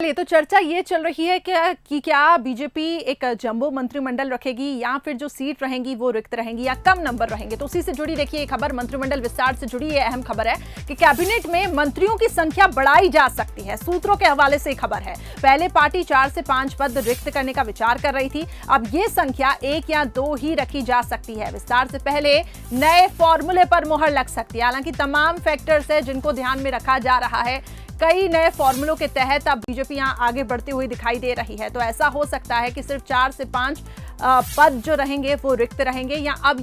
चलिए, तो चर्चा ये चल रही है कि क्या बीजेपी एक जंबो मंत्रिमंडल रखेगी या फिर जो सीट रहेंगी वो रिक्त रहेंगी या कम नंबर रहेंगे। तो उसी से जुड़ी देखिए खबर, मंत्रिमंडल विस्तार से जुड़ी ये अहम खबर है कि कैबिनेट में मंत्रियों की संख्या बढ़ाई जा सकती है। सूत्रों के हवाले से खबर है, पहले पार्टी 4 से 5 पद रिक्त करने का विचार कर रही थी, अब ये संख्या 1 या 2 ही रखी जा सकती है। विस्तार से पहले नए फॉर्मूले पर मुहर लग सकती है। हालांकि तमाम फैक्टर्स है जिनको ध्यान में रखा जा रहा है। कई नए फॉर्मूलों के तहत अब बीजेपी यहां आगे बढ़ती हुई दिखाई दे रही है। तो ऐसा हो सकता है कि सिर्फ 4 से 5 पद जो रहेंगे वो रिक्त रहेंगे, या अब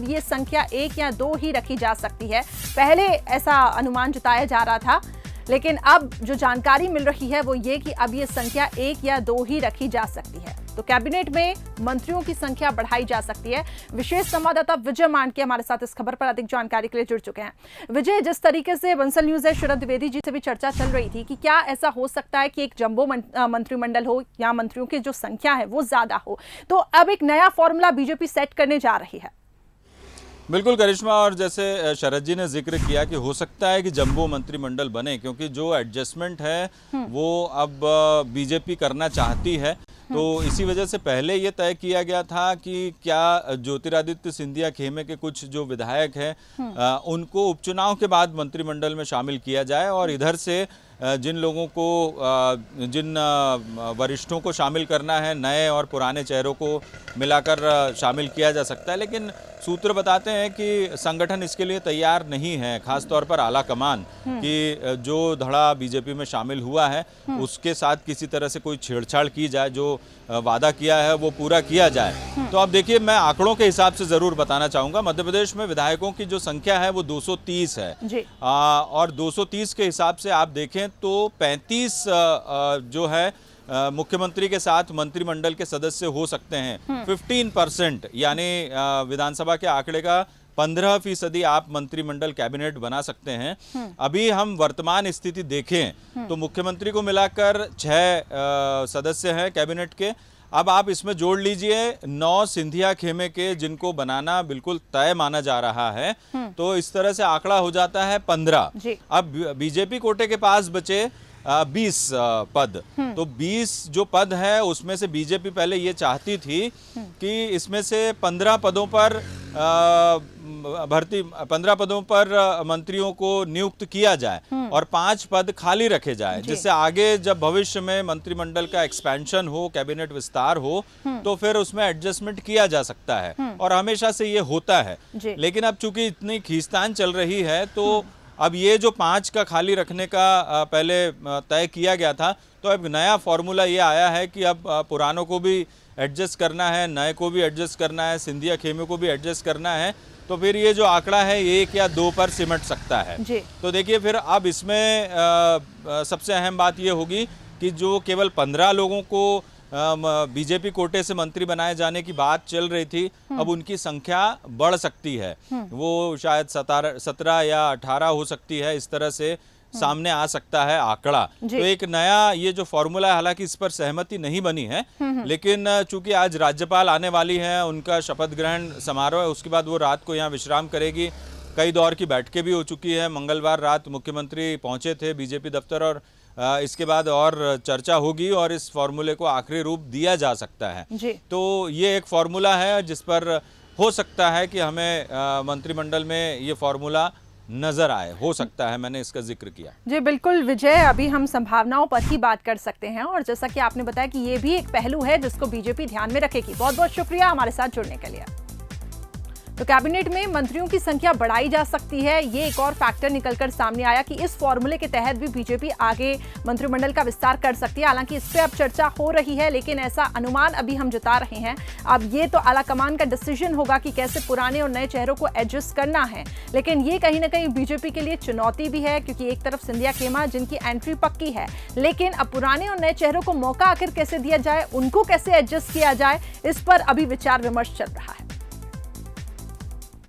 ये संख्या 1 या 2 ही रखी जा सकती है। पहले ऐसा अनुमान जताया जा रहा था, लेकिन अब जो जानकारी मिल रही है वो ये कि अब ये संख्या 1 या 2 ही रखी जा सकती है। तो कैबिनेट में मंत्रियों की संख्या बढ़ाई जा सकती है। विशेष संवाददाता विजय मांडके हमारे साथ इस खबर पर अधिक जानकारी के लिए जुड़ चुके हैं। विजय, जिस तरीके से बंसल न्यूज है शरद द्विवेदी जी से भी चर्चा चल रही थी कि क्या ऐसा हो सकता है कि एक जंबो मंत्रिमंडल हो या मंत्रियों की जो संख्या है वो ज्यादा हो, तो अब एक नया फॉर्मूला बीजेपी सेट करने जा रही है। बिल्कुल करिश्मा, और जैसे शरद जी ने जिक्र किया कि हो सकता है कि जंबो मंत्रिमंडल बने, क्योंकि जो एडजस्टमेंट है वो अब बीजेपी करना चाहती है। तो इसी वजह से पहले ये तय किया गया था कि क्या ज्योतिरादित्य सिंधिया खेमे के कुछ जो विधायक हैं उनको उपचुनाव के बाद मंत्रिमंडल में शामिल किया जाए, और इधर से जिन लोगों को जिन वरिष्ठों को शामिल करना है, नए और पुराने चेहरों को मिलाकर शामिल किया जा सकता है। लेकिन सूत्र बताते हैं कि संगठन इसके लिए तैयार नहीं है, खासतौर पर आला कमान, कि जो धड़ा बीजेपी में शामिल हुआ है उसके साथ किसी तरह से कोई छेड़छाड़ की जाए, जो वादा किया है वो पूरा किया जाए। तो अब देखिए, मैं आंकड़ों के हिसाब से जरूर बताना चाहूंगा, मध्य प्रदेश में विधायकों की जो संख्या है वो 230 है जी। और 230 के हिसाब से आप देखें तो 35 जो है मुख्यमंत्री के साथ मंत्रिमंडल के सदस्य हो सकते हैं। 15%, यानी विधानसभा के आंकड़े का 15% आप मंत्रिमंडल कैबिनेट बना सकते हैं। अभी हम वर्तमान स्थिति देखें तो मुख्यमंत्री को मिलाकर 6 सदस्य हैं कैबिनेट के। अब आप इसमें जोड़ लीजिए 9 सिंधिया खेमे के, जिनको बनाना बिल्कुल तय माना जा रहा है। तो इस तरह से आंकड़ा हो जाता है 15। अब बीजेपी कोटे के पास बचे 20 पद। तो 20 जो पद है उसमें से बीजेपी पहले ये चाहती थी कि इसमें से 15 पदों पर 15 पदों पर मंत्रियों को नियुक्त किया जाए और 5 पद खाली रखे जाए, जिससे आगे जब भविष्य में मंत्रिमंडल का एक्सपेंशन हो, कैबिनेट विस्तार हो, तो फिर उसमें एडजस्टमेंट किया जा सकता है। और हमेशा से ये होता है। लेकिन अब चूंकि इतनी खींचतान चल रही है, तो अब ये जो 5 का खाली रखने का पहले तय किया गया था, तो अब नया फॉर्मूला ये आया है कि अब पुरानों को भी एडजस्ट करना है, नए को भी एडजस्ट करना है, सिंधिया खेमे को भी एडजस्ट करना है। तो फिर ये जो आंकड़ा है 1 या 2 पर सिमट सकता है। तो देखिए, फिर अब इसमें सबसे अहम बात ये होगी कि जो केवल 15 लोगों को बीजेपी कोटे से मंत्री बनाए जाने की बात चल रही थी, अब उनकी संख्या बढ़ सकती है। वो शायद 17 या 18 हो सकती है, इस तरह से सामने आ सकता है आंकड़ा। तो एक नया ये जो फॉर्मूला है, हालांकि इस पर सहमति नहीं बनी है, लेकिन चूंकि आज राज्यपाल आने वाली हैं, उनका शपथ ग्रहण समारोह है, उसके बाद वो रात को यहाँ विश्राम करेगी। कई दौर की बैठकें भी हो चुकी है। मंगलवार रात मुख्यमंत्री पहुंचे थे बीजेपी दफ्तर, और इसके बाद और चर्चा होगी और इस फॉर्मूले को आखिरी रूप दिया जा सकता है। तो ये एक फॉर्मूला है जिस पर हो सकता है कि हमें मंत्रिमंडल में ये फॉर्मूला नजर आए, हो सकता है। मैंने इसका जिक्र किया जी। बिल्कुल विजय, अभी हम संभावनाओं पर ही बात कर सकते हैं, और जैसा कि आपने बताया कि ये भी एक पहलू है जिसको बीजेपी ध्यान में रखेगी। बहुत बहुत शुक्रिया हमारे साथ जुड़ने के लिए। तो कैबिनेट में मंत्रियों की संख्या बढ़ाई जा सकती है, ये एक और फैक्टर निकलकर सामने आया कि इस फॉर्मूले के तहत भी बीजेपी आगे मंत्रिमंडल का विस्तार कर सकती है। हालांकि इस पे अब चर्चा हो रही है, लेकिन ऐसा अनुमान अभी हम जता रहे हैं। अब ये तो आलाकमान का डिसीजन होगा कि कैसे पुराने और नए चेहरों को एडजस्ट करना है। लेकिन ये कहीं ना कहीं बीजेपी के लिए चुनौती भी है, क्योंकि एक तरफ सिंधिया खेमा जिनकी एंट्री पक्की है, लेकिन अब पुराने और नए चेहरों को मौका आखिर कैसे दिया जाए, उनको कैसे एडजस्ट किया जाए, इस पर अभी विचार विमर्श चल रहा है।